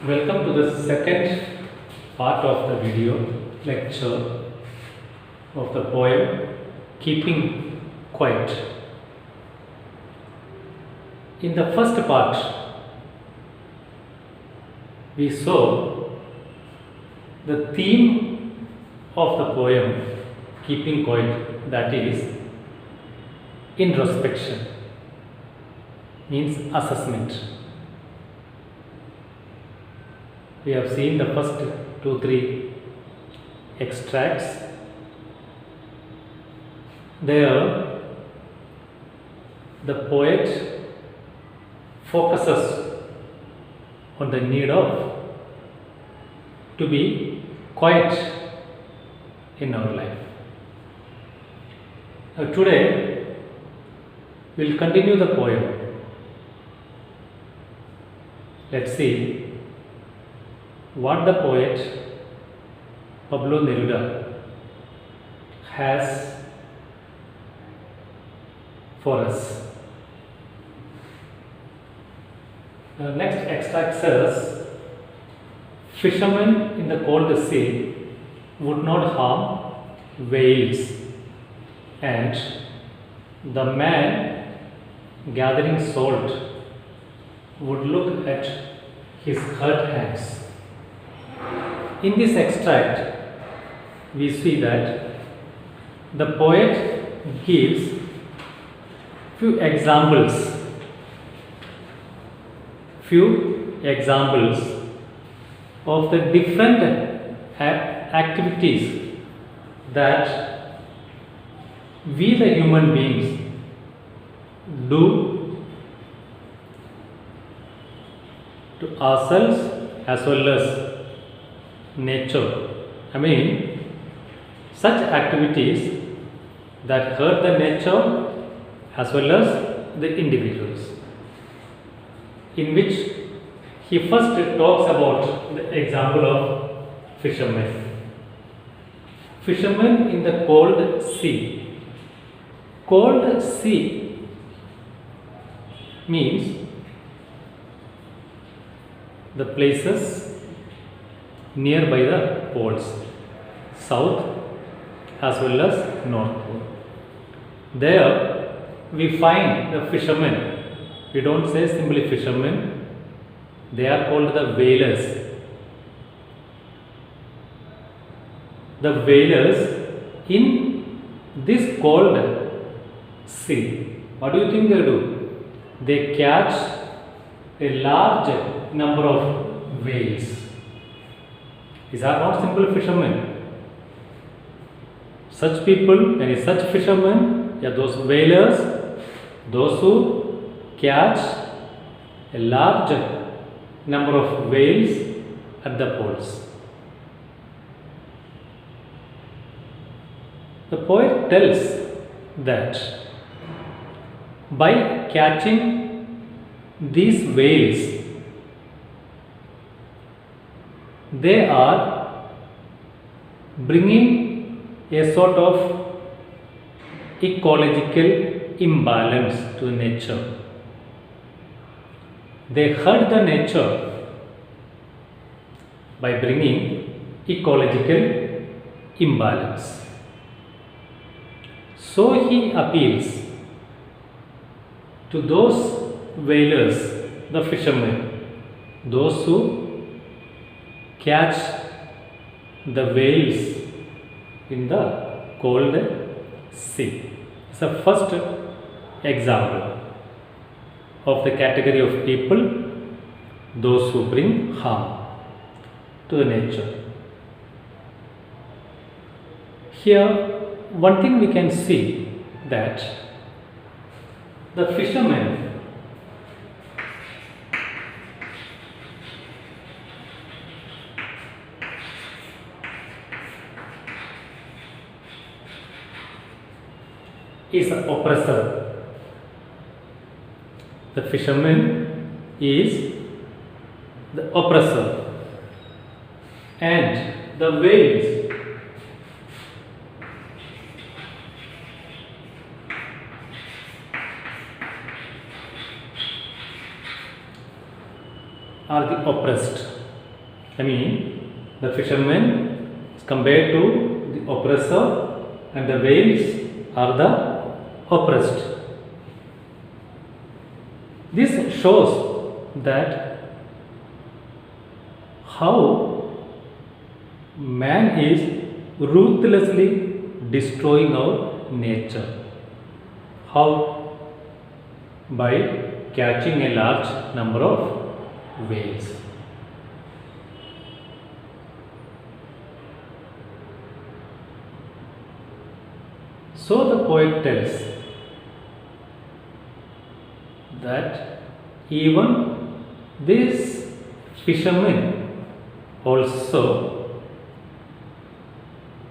Welcome to the second part of the video lecture of the poem Keeping Quiet. In the first part, we saw the theme of the poem Keeping Quiet, that is introspection, means assessment. We have seen the first 2-3 extracts. There, the poet focuses on the need of to be quiet in our life. Today, we will continue the poem. Let's see what the poet Pablo Neruda has for us. The next extract says, fishermen in the cold sea would not harm whales, and the man gathering salt would look at his hurt hands. In this extract, we see that the poet gives few examples of the different activities that we the human beings do to ourselves as well as nature. Such activities that hurt the nature as well as the individuals, in which he first talks about the example of fishermen. Fishermen in the cold sea. Cold sea means the places nearby the poles, south as well as north pole. There we find the fishermen. We don't say simply fishermen, they are called the whalers. The whalers in this cold sea, what do you think they do? They catch a large number of whales. These are not simple fishermen. Such people, such fishermen, those whalers, those who catch a large number of whales at the poles. The poet tells that by catching these whales, they are bringing a sort of ecological imbalance to nature. They hurt the nature by bringing ecological imbalance. So he appeals to those whalers, the fishermen, those who catch the whales in the cold sea. It's the first example of the category of people, those who bring harm to the nature. Here, one thing we can see that the fishermen is the oppressor. The fisherman is the oppressor, and the whales are the oppressed. I mean, the fishermen is compared to the oppressor and the whales are the oppressed. This shows that how man is ruthlessly destroying our nature. How? By catching a large number of whales. So the poet tells that even these fishermen also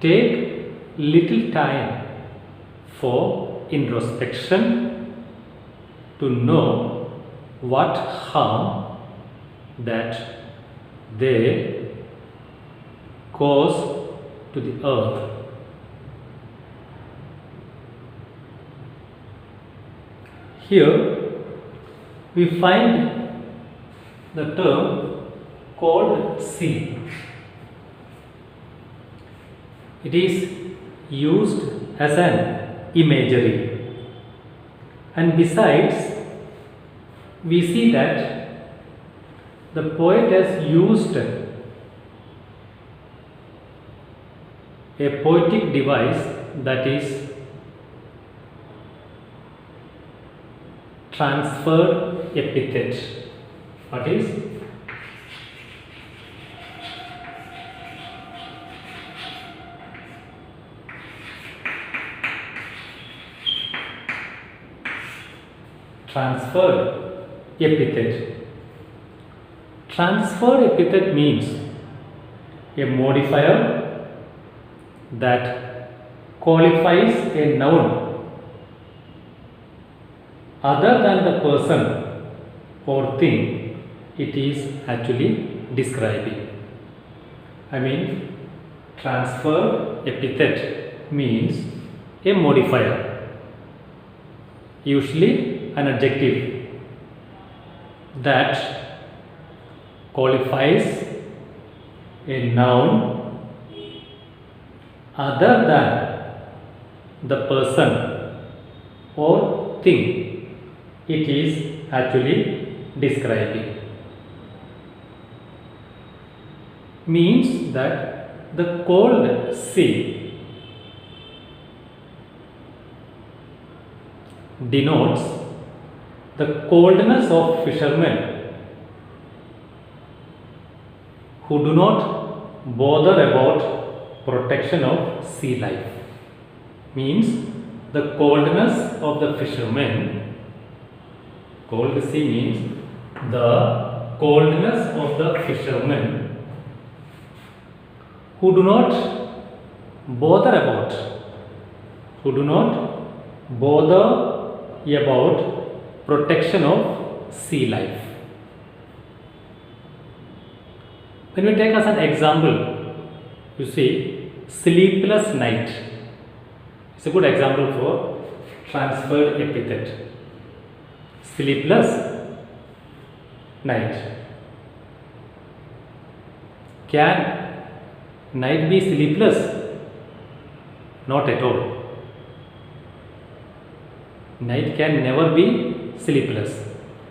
take little time for introspection to know what harm that they cause to the earth. Here we find the term called sea. It is used as an imagery, and besides, we see that the poet has used a poetic device, that is transferred epithet. What is? Transferred epithet. Transferred epithet means a modifier that qualifies a noun other than the person or thing it is actually describing. I mean, transferred epithet means a modifier, usually an adjective, that qualifies a noun other than the person or thing it is actually describing. Means that the cold sea denotes the coldness of fishermen who do not bother about protection of sea life. Means the coldness of the fishermen. Cold sea means the coldness of the fishermen who do not bother about protection of sea life. When we take as an example, you see, sleepless night. It's a good example for transferred epithet. Sleepless night. Can night be sleepless? Not at all. Night can never be sleepless.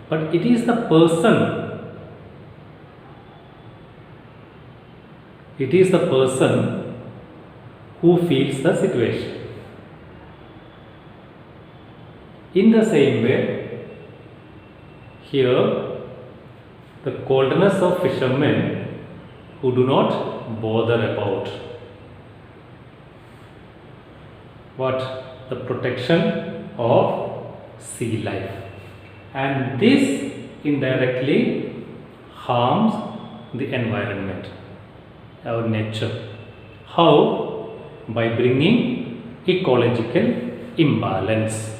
But it is the person. It is the person who feels the situation. In the same way, here the coldness of fishermen who do not bother about the protection of sea life, and this indirectly harms the environment, our nature. How? By bringing ecological imbalance.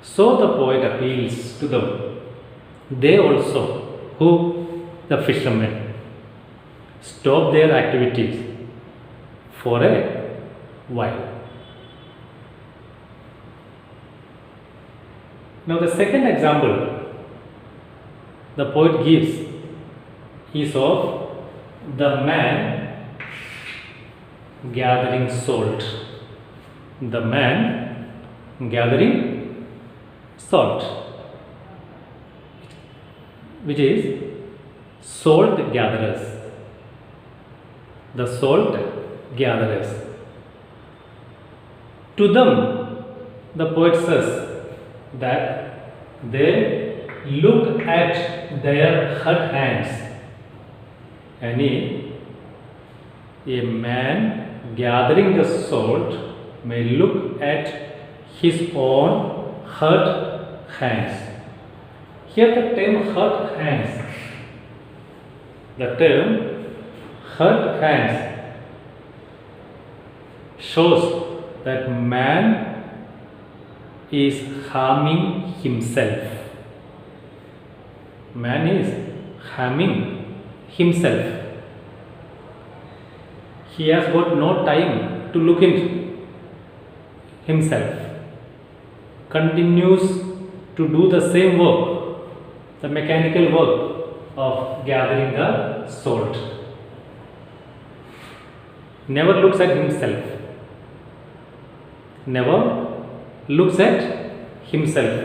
So the poet appeals to them. They also, who? The fishermen, stop their activities for a while. Now the second example the poet gives is of the man gathering salt. The man gathering salt, which is salt gatherers. The salt gatherers. To them, the poet says that they look at their hurt hands. A man gathering the salt may look at his own hurt hands. Here the term hurt hands. The term hurt hands shows that man is harming himself. Man is harming himself. He has got no time to look into himself. Continues to do the same work, the mechanical work of gathering the salt. Never looks at himself. Never looks at himself.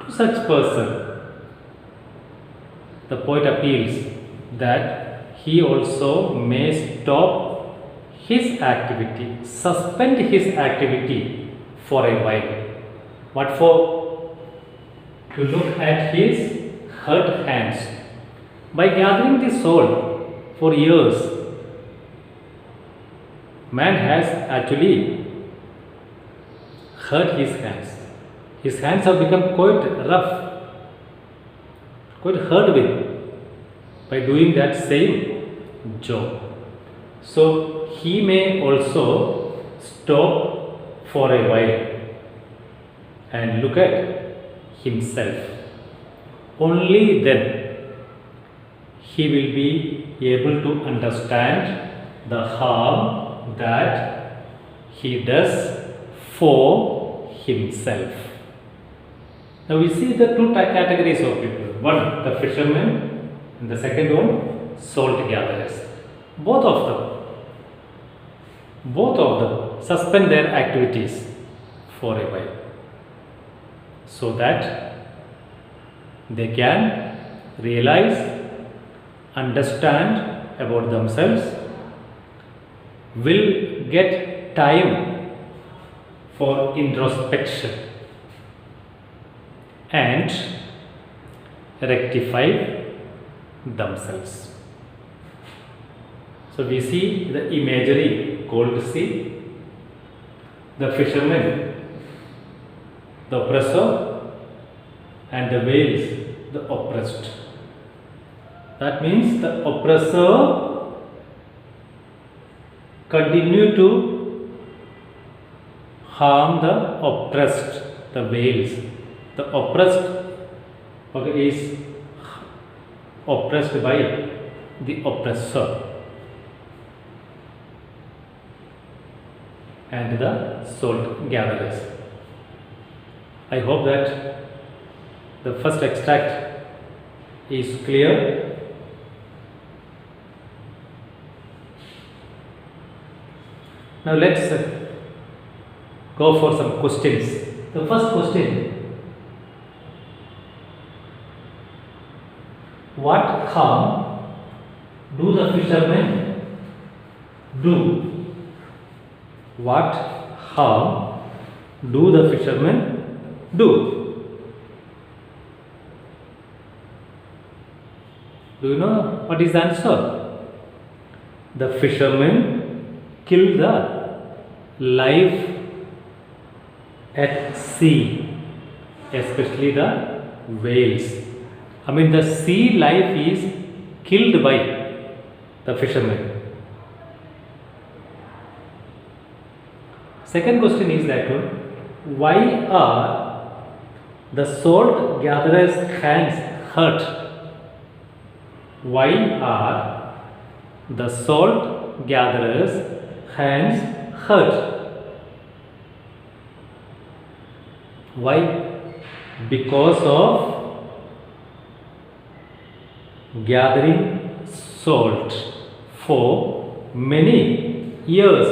To such person, the poet appeals that he also may stop his activity, suspend his activity for a while. What for? To look at his hurt hands. By gathering the salt for years, man has actually hurt his hands. His hands have become quite rough, quite hurt with by doing that same job. So he may also stop for a while and look at himself. Only then he will be able to understand the harm that he does for himself. Now we see the two categories of people. One, the fishermen, and the second one, salt gatherers. Both of them suspend their activities for a while so that they can realize, understand about themselves, will get time for introspection and rectify themselves. So we see the imagery, cold sea, the fishermen, the oppressor, and the whales, the oppressed. That means the oppressor continue to harm the oppressed, the whales. The oppressed is oppressed by the oppressor. And the salt gatherers. I hope that the first extract is clear. Now let's go for some questions. The first question: what harm do the fishermen do? What harm do the fishermen do? Do you know what is the answer? The fishermen kill the life at sea, especially the whales. I mean, the sea life is killed by the fishermen. Second question is that why are the salt gatherers' hands hurt? Why are the salt gatherers' hands hurt? Why? Because of gathering salt for many years.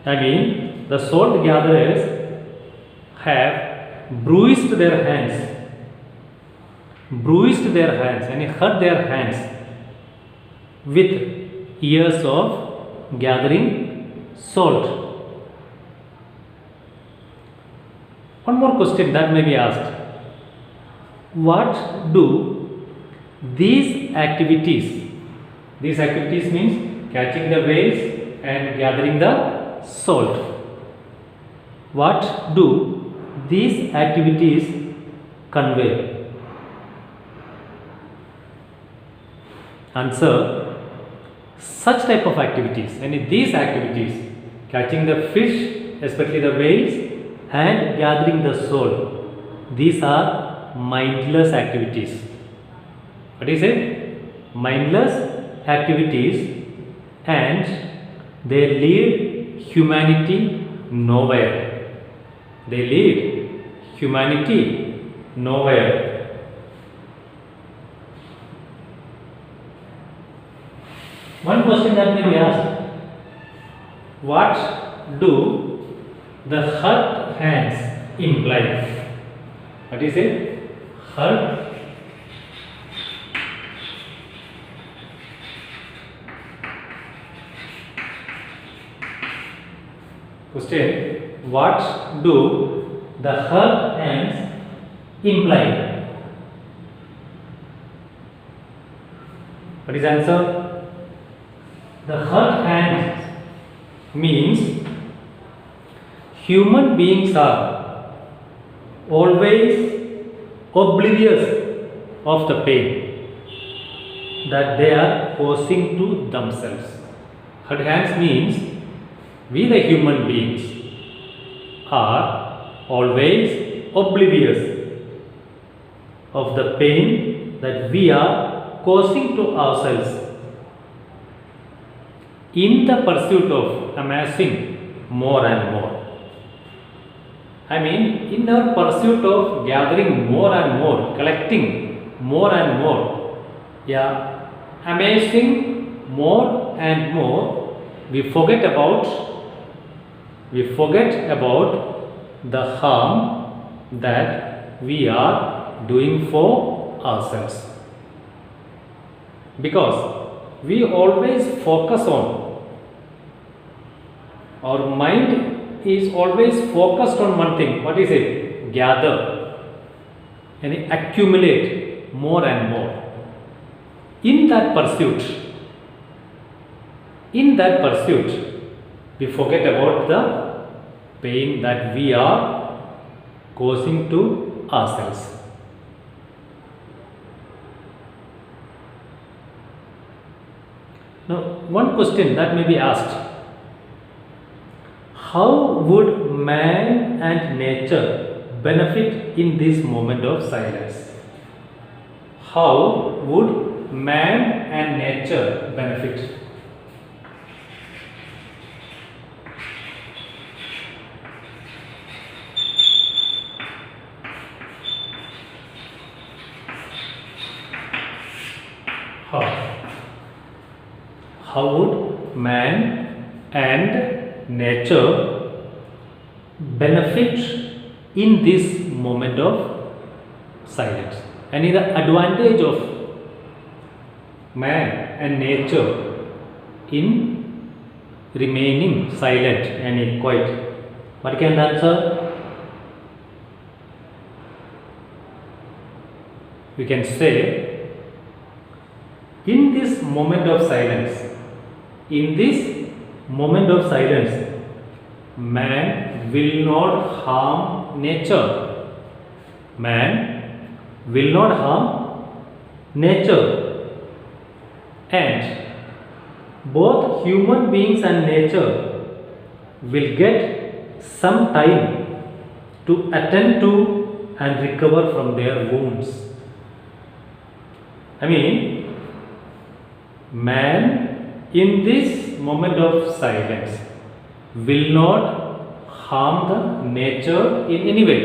I mean, the salt gatherers have bruised their hands and hurt their hands with years of gathering salt. One more question that may be asked: what do these activities means catching the whales and gathering the salt, what do these activities convey? Answer: such type of activities, and these activities, catching the fish, especially the whales, and gathering the salt, these are mindless activities. What is it? Mindless activities, and they lead humanity nowhere. They lead humanity nowhere. One question that may be asked: what do the hurt hands imply? What is it? Hurt question: what do the hurt hands imply? What is the answer? The hurt hands means human beings are always oblivious of the pain that they are causing to themselves. Hurt hands means we, the human beings, are always oblivious of the pain that we are causing to ourselves in the pursuit of amassing more and more. I mean, in our pursuit of gathering more and more, collecting more and more, amassing more and more, we forget about the harm that we are doing for ourselves. Because we always focus on, our mind is always focused on one thing. What is it? Gather and accumulate more and more. In that pursuit, we forget about the pain that we are causing to ourselves. Now, one question that may be asked: how would man and nature benefit in this moment of silence? How would man and nature benefit? How would man and nature benefit in this moment of silence? And in the advantage of man and nature in remaining silent and quiet? What can the answer? We can say, in this moment of silence, man will not harm nature. Man will not harm nature. And both human beings and nature will get some time to attend to and recover from their wounds. I mean, man in this moment of silence will not harm the nature in any way.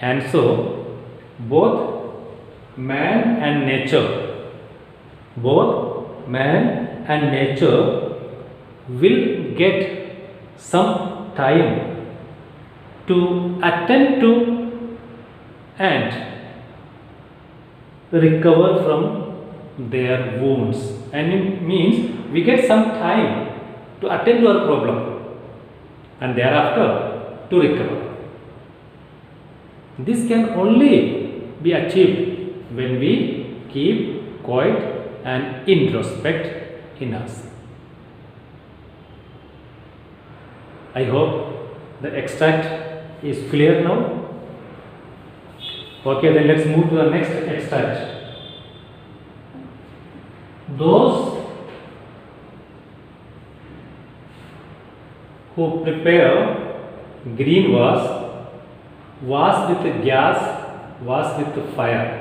And so, both man and nature, both man and nature will get some time to attend to and recover from their wounds, and it means we get some time to attend to our problem and thereafter to recover. This can only be achieved when we keep quiet and introspect in us. I hope the extract is clear now. Okay, then let's move to the next extract. Those who prepare green was with gas, was with fire.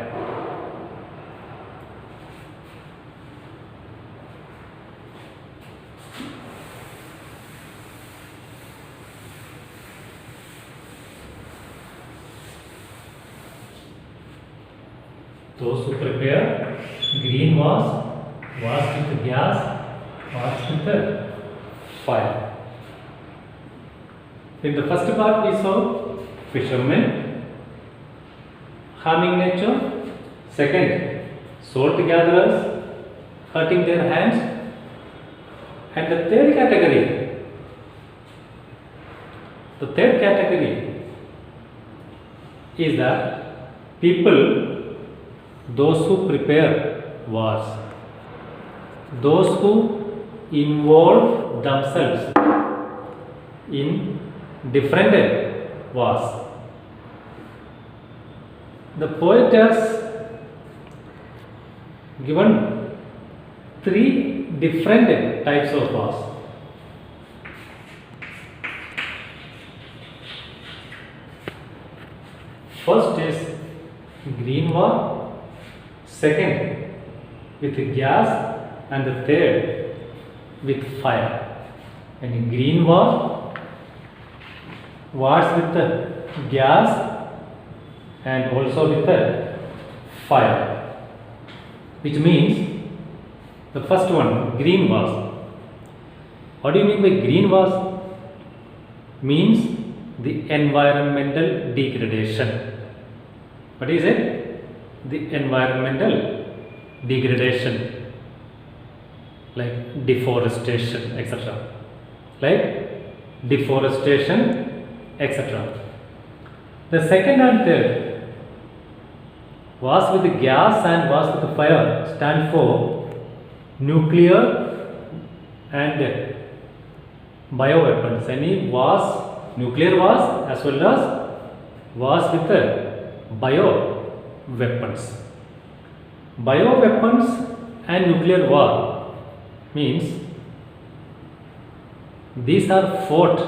Those who prepare green was with gas, was with the fire. In the first part we saw fishermen harming nature. Second, salt gatherers hurting their hands. And the third category is that people, those who prepare wars, those who involve themselves in different wars. The poet has given three different types of wars. First is green war, second with gas, and the third with fire. And in green war, wars with the gas and also with the fire, which means the first one, green wars. What do you mean by green wars? Means the environmental degradation. What is it? The environmental degradation, like deforestation, etc. Like deforestation, etc. The second and third, wars with the gas and wars with the fire, stand for nuclear and bioweapons. Any wars, nuclear wars as well as wars with the bioweapons. Bioweapons and nuclear war means these are fought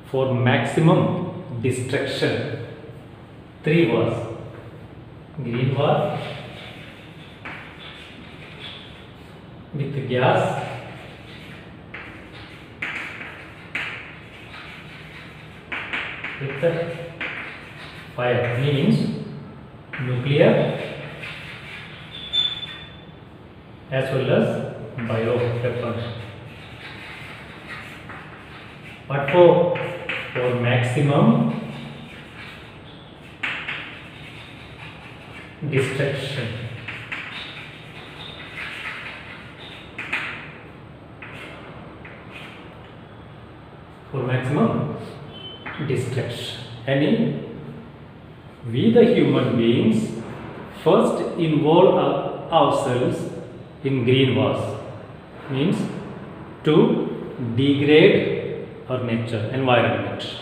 for maximum destruction. Three wars: green war with gas, with the fire, means nuclear as well as bioweapons. But for maximum destruction. For maximum destruction. And we the human beings first involve ourselves in green wars, means to degrade our nature, environment,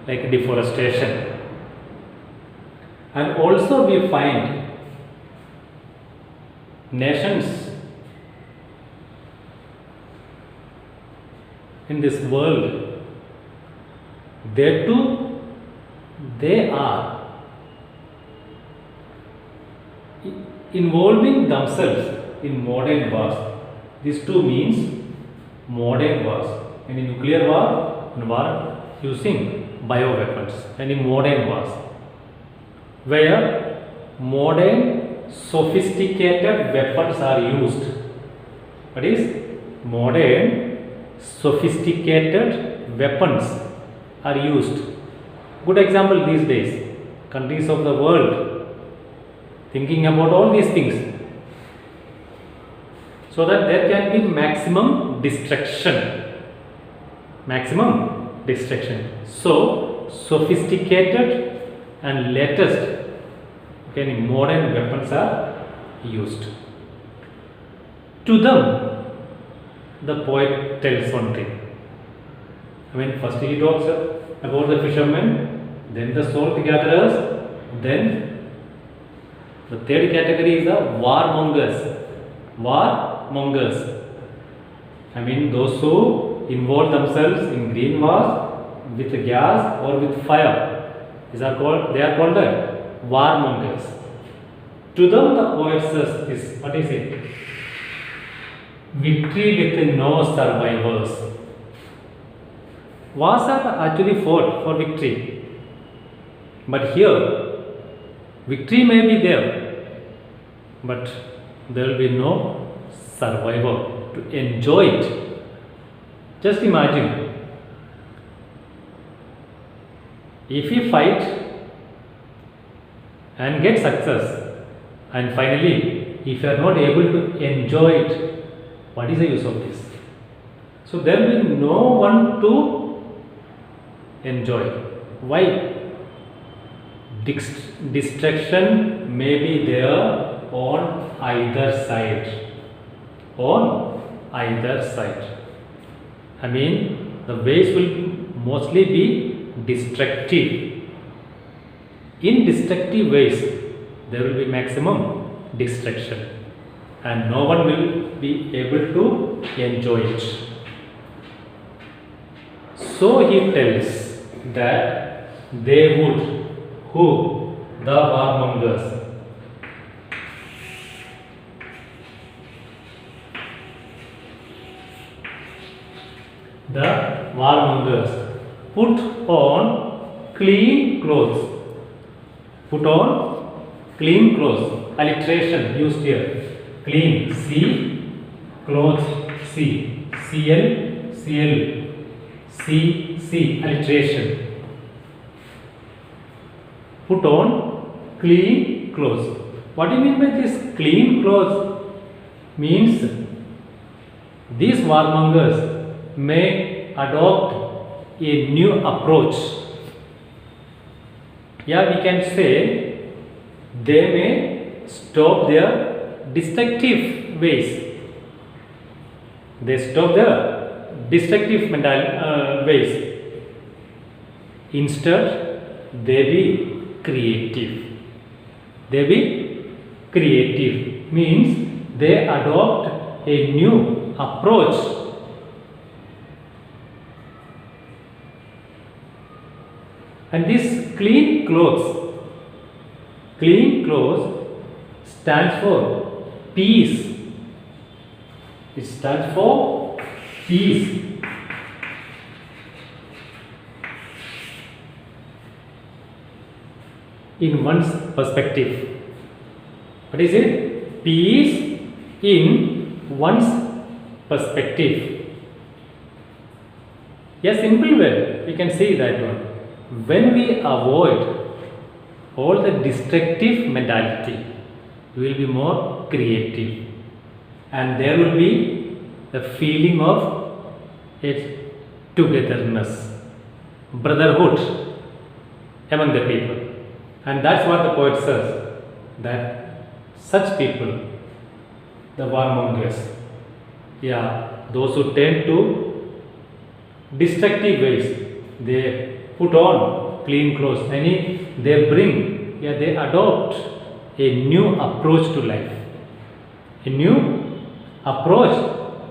like deforestation. And also we find nations in this world, they are involving themselves in modern wars. These two means modern wars. And in nuclear war, in war using bioweapons, and in modern wars, where modern sophisticated weapons are used. What is modern sophisticated weapons are used? Good example these days, countries of the world thinking about all these things so that there can be maximum destruction. Maximum destruction. So, sophisticated and latest modern weapons are used. To them, the poet tells one thing. First he talks about the fishermen, then the salt gatherers, then the third category is the warmongers. Warmongers. Those who involve themselves in green wars with gas or with fire. They are called the warmongers. To them the poet says this, what is it? Victory with no survivors. Wars are actually fought for victory. But here, victory may be there, but there will be no survivor to enjoy it. Just imagine, if you fight and get success, and finally, if you are not able to enjoy it, what is the use of this? So there will be no one to enjoy. Why? Distraction may be there on either side. On either side. The ways will mostly be destructive. In destructive ways, there will be maximum destruction, and no one will be able to enjoy it. So he tells that they would, who? The warmongers. The warmongers put on clean clothes. Put on clean clothes. Alliteration used here. Clean, C, clothes, C, CL, CL, C, C, alliteration. Put on clean clothes. What do you mean by this clean clothes? Means these warmongers may adopt a new approach. Yeah, we can say they may stop their destructive ways. They stop their destructive ways. Instead, they be creative. They be creative means they adopt a new approach. And this clean clothes stands for peace. It stands for peace. In one's perspective. What is it? Peace in one's perspective. A simple way we can see that one. When we avoid all the destructive mentality, we will be more creative, and there will be the feeling of a togetherness, brotherhood among the people. And that's what the poet says, that such people, the warmongers, those who tend to destructive ways, they put on clean clothes, they adopt a new approach to life. A new approach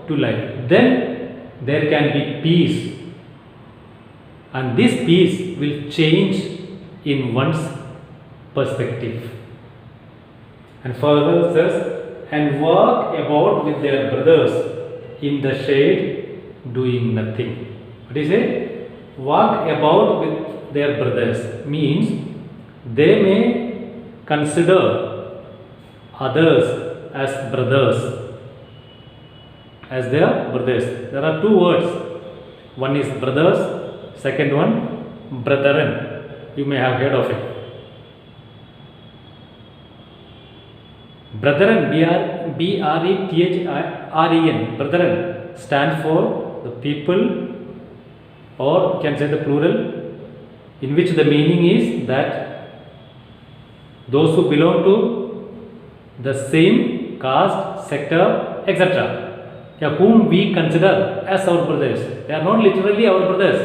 to life. Then there can be peace. And this peace will change in one's perspective. And further says, and walk about with their brothers in the shade, doing nothing. What is it? Walk about with their brothers means they may consider others as brothers, as their brothers. There are two words. One is brothers, second one brethren. You may have heard of it. Brethren, B-R-E-T-H-R-E-N, brethren stand for the people, or you can say the plural, in which the meaning is that those who belong to the same caste, sector, etc., whom we consider as our brothers. They are not literally our brothers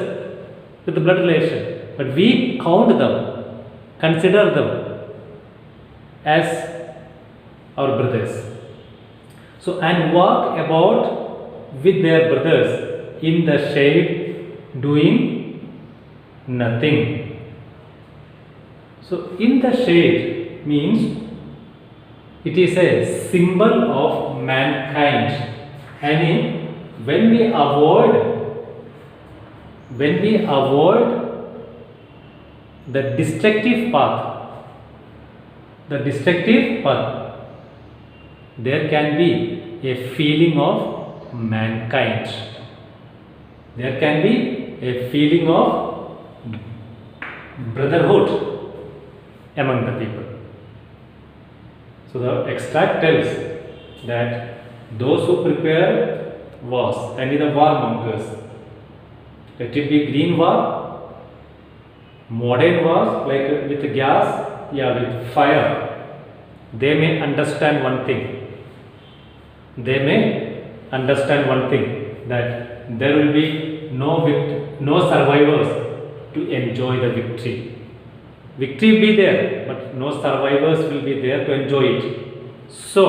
with the blood relation, but we count them, consider them as our brothers. So, and walk about with their brothers in the shade, doing nothing. So, in the shade means it is a symbol of mankind. I mean, when we avoid the destructive path, there can be a feeling of mankind. There can be a feeling of brotherhood among the people. So the extract tells that those who prepare wars, and the warmongers, let it be green war, modern wars like with gas, with fire, they may understand one thing. That there will be no survivors to enjoy the victory. Victory will be there, but no survivors will be there to enjoy it. So,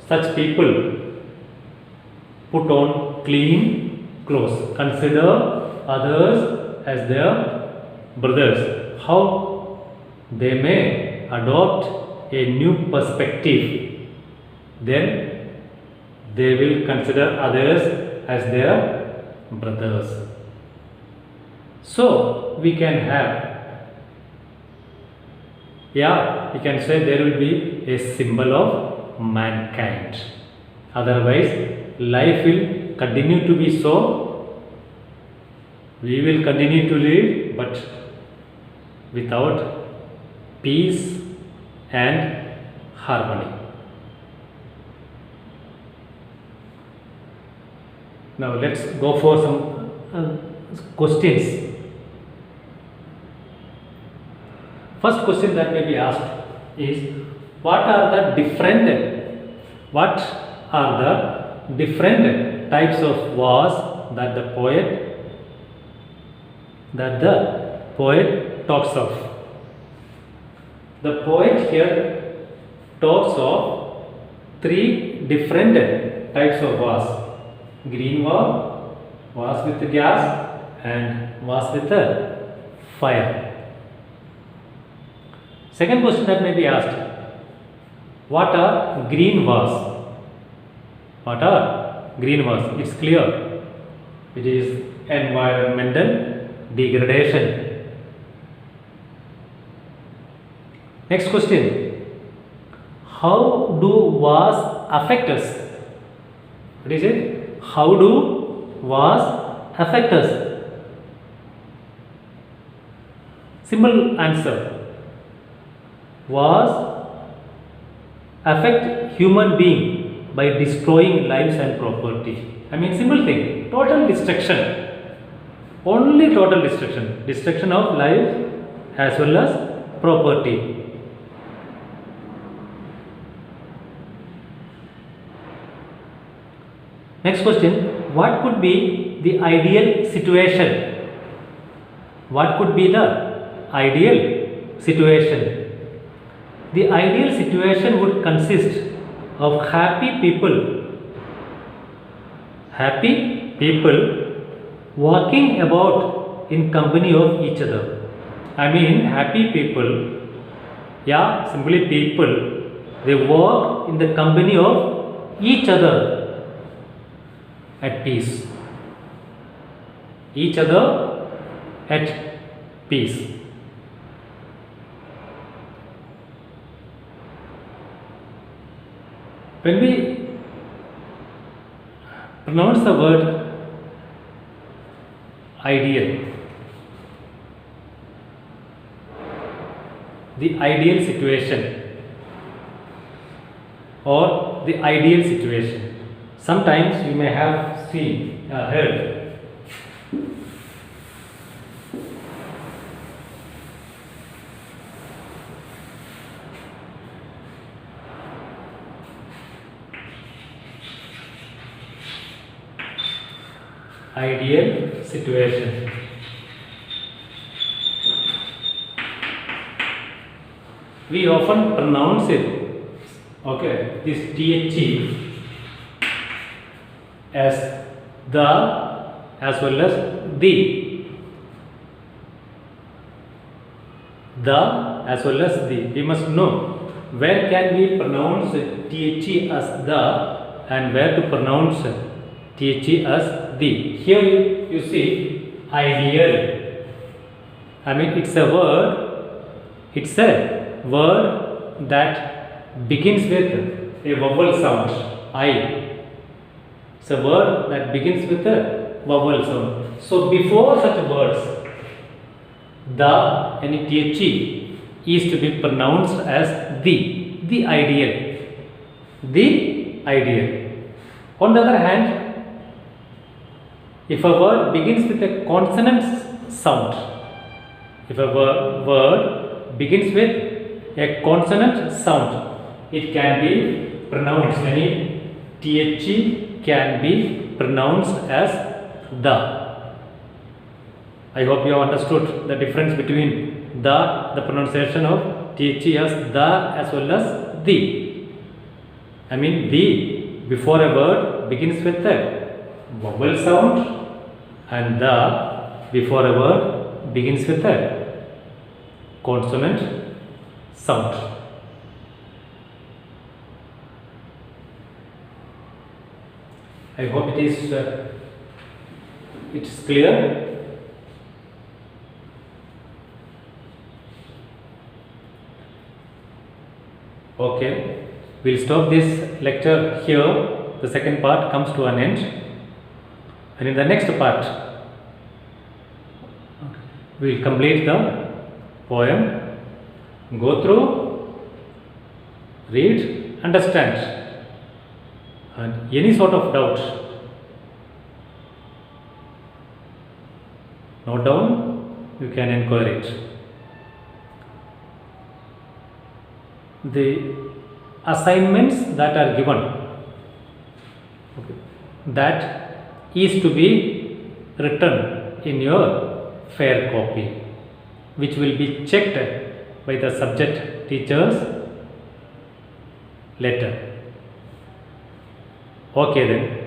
such people put on clean clothes, consider others as their brothers. How? They may adopt a new perspective. Then they will consider others as their brothers. So we can have, we can say there will be a symbol of mankind. Otherwise, life will continue to be so. We will continue to live, but without peace and harmony. Now let's go for some questions. First question that may be asked is, what are the different types of wars that the poet talks of? The poet here talks of 3 different types of wars: green war, wars with gas, and wars with fire. Second question that may be asked, what are green wars? What are green wars? It's clear. It is environmental degradation. Next question, how do wars affect us? What is it? How do wars affect us? Simple answer. Wars affect human being by destroying lives and property. I mean, simple thing, total destruction. Only total destruction. Destruction of life as well as property. Next question, what could be the ideal situation? What could be the ideal situation? The ideal situation would consist of happy people walking about in company of each other. I mean, happy people, simply people, they walk in the company of each other at peace. Each other at peace. When we pronounce the word ideal, the ideal situation or the ideal situation, sometimes you may have seen, heard ideal situation. We often pronounce it, okay, this THE as the as well as the as well as the. We must know where can we pronounce THE as the and where to pronounce THE as the. Here you see ideal. I mean, it's a word that begins with a vowel sound. I. It's a word that begins with a vowel sound. So before such words, the and THE is to be pronounced as the ideal. The ideal. On the other hand, if a word begins with a consonant sound, if a word begins with a consonant sound, it can be pronounced, any THE can be pronounced as the. I hope you have understood the difference between the pronunciation of THE as the as well as the. I mean, the before a word begins with a vowel sound, and the before a word begins with a consonant sound. I hope it is clear. Okay, we'll stop this lecture here. The second part comes to an end, and in the next part we'll complete the poem, go through, read, understand, and any sort of doubt, note down, you can inquire it. The assignments that are given, okay, that is to be written in your fair copy, which will be checked by the subject teachers later. Okay then.